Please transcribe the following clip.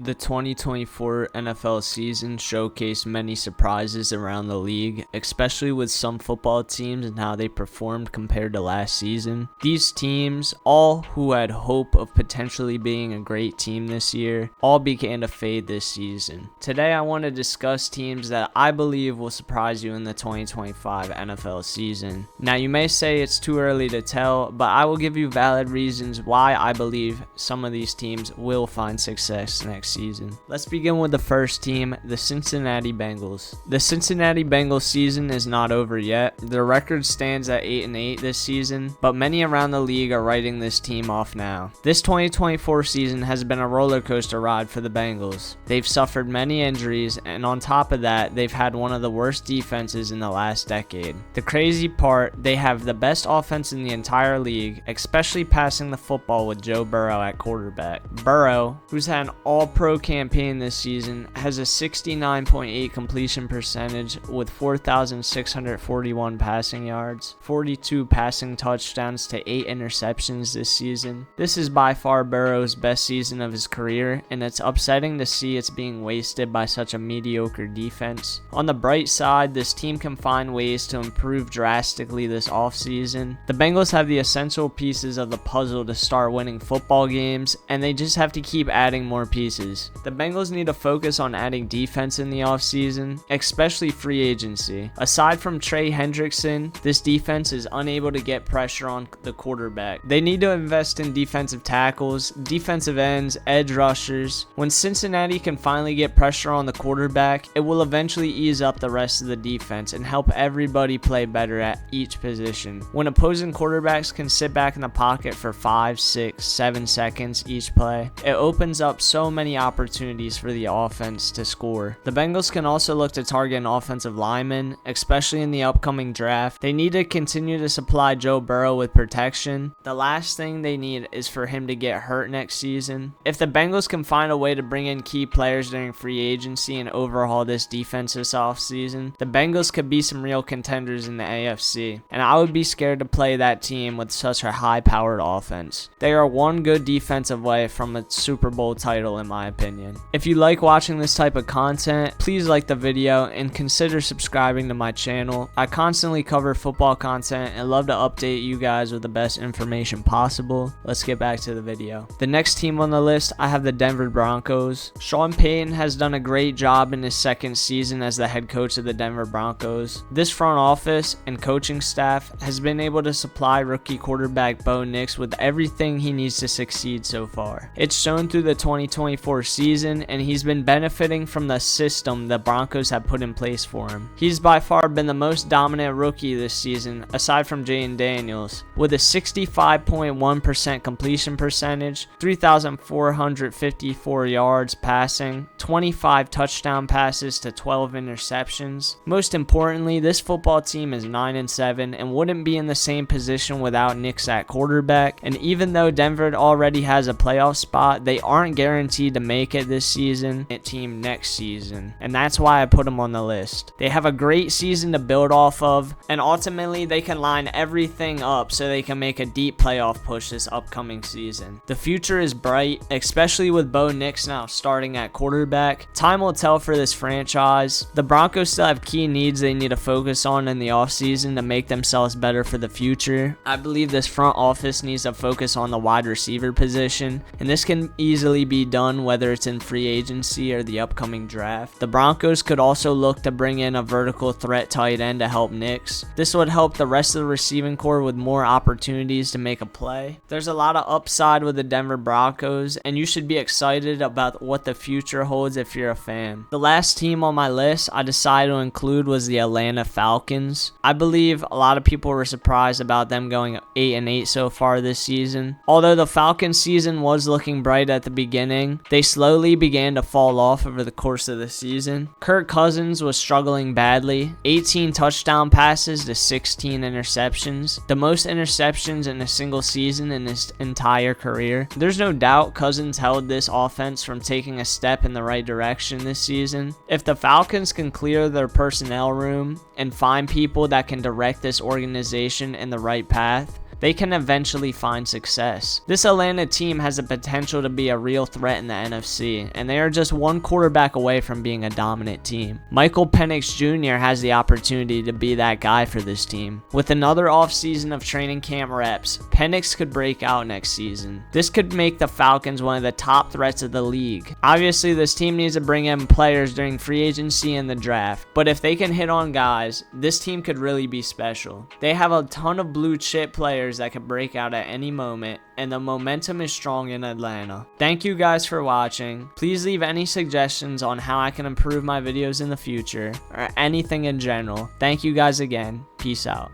The 2024 NFL season showcased many surprises around the league, especially with some football teams and how they performed compared to last season. These teams, all who had hope of potentially being a great team this year, all began to fade this season. Today I want to discuss teams that I believe will surprise you in the 2025 NFL season. Now you may say it's too early to tell, but I will give you valid reasons why I believe some of these teams will find success next season. Let's begin with the first team, the Cincinnati Bengals. The Cincinnati Bengals season is not over yet. Their record stands at 8-8 this season, but many around the league are writing this team off now. This 2024 season has been a roller coaster ride for the Bengals. They've suffered many injuries, and on top of that, they've had one of the worst defenses in the last decade. The crazy part, they have the best offense in the entire league, especially passing the football with Joe Burrow at quarterback. Burrow, who's had an all-pro campaign this season, has a 69.8 completion percentage with 4,641 passing yards, 42 passing touchdowns to 8 interceptions this season. This is by far Burrow's best season of his career, and it's upsetting to see it's being wasted by such a mediocre defense. On the bright side, this team can find ways to improve drastically this offseason. The Bengals have the essential pieces of the puzzle to start winning football games, and they just have to keep adding more pieces. The Bengals need to focus on adding defense in the offseason, especially free agency. Aside from Trey Hendrickson, this defense is unable to get pressure on the quarterback. They need to invest in defensive tackles, defensive ends, edge rushers. When Cincinnati can finally get pressure on the quarterback, it will eventually ease up the rest of the defense and help everybody play better at each position. When opposing quarterbacks can sit back in the pocket for 5, 6, 7 seconds each play, it opens up so many opportunities for the offense to score. The Bengals can also look to target an offensive lineman, especially in the upcoming draft. They need to continue to supply Joe Burrow with protection. The last thing they need is for him to get hurt next season. If the Bengals can find a way to bring in key players during free agency and overhaul this defense this offseason, the Bengals could be some real contenders in the AFC, and I would be scared to play that team with such a high-powered offense. They are one good defensive away from a Super Bowl title in my opinion. If you like watching this type of content, please like the video and consider subscribing to my channel. I constantly cover football content and love to update you guys with the best information possible. Let's get back to the video. The next team on the list, I have the Denver Broncos. Sean Payton has done a great job in his second season as the head coach of the Denver Broncos. This front office and coaching staff has been able to supply rookie quarterback Bo Nix with everything he needs to succeed so far. It's shown through the 2024 season, and he's been benefiting from the system the Broncos have put in place for him. He's by far been the most dominant rookie this season, aside from Jaden Daniels, with a 65.1% completion percentage, 3,454 yards passing, 25 touchdown passes to 12 interceptions. Most importantly, this football team is 9-7 and wouldn't be in the same position without Nix at quarterback, and even though Denver already has a playoff spot, they aren't guaranteed to make it this season, team next season, and that's why I put them on the list. They have a great season to build off of, and ultimately they can line everything up so they can make a deep playoff push this upcoming season. The future is bright, especially with Bo Nix now starting at quarterback. Time will tell for this franchise. The Broncos still have key needs they need to focus on in the offseason to make themselves better for the future. I believe this front office needs to focus on the wide receiver position, and this can easily be done whether it's in free agency or the upcoming draft. The Broncos could also look to bring in a vertical threat tight end to help Nix. This would help the rest of the receiving core with more opportunities to make a play. There's a lot of upside with the Denver Broncos, and you should be excited about what the future holds if you're a fan. The last team on my list I decided to include was the Atlanta Falcons. I believe a lot of people were surprised about them going 8-8 so far this season. Although the Falcons season was looking bright at the beginning, they slowly began to fall off over the course of the season. Kirk Cousins was struggling badly, 18 touchdown passes to 16 interceptions, the most interceptions in a single season in his entire career. There's no doubt Cousins held this offense from taking a step in the right direction this season. If the Falcons can clear their personnel room and find people that can direct this organization in the right path, they can eventually find success. This Atlanta team has the potential to be a real threat in the NFC, and they are just one quarterback away from being a dominant team. Michael Penix Jr. has the opportunity to be that guy for this team. With another offseason of training camp reps, Penix could break out next season. This could make the Falcons one of the top threats of the league. Obviously, this team needs to bring in players during free agency and the draft, but if they can hit on guys, this team could really be special. They have a ton of blue chip players that could break out at any moment, and the momentum is strong in Atlanta. Thank you guys for watching. Please leave any suggestions on how I can improve my videos in the future, or anything in general. Thank you guys again. Peace out.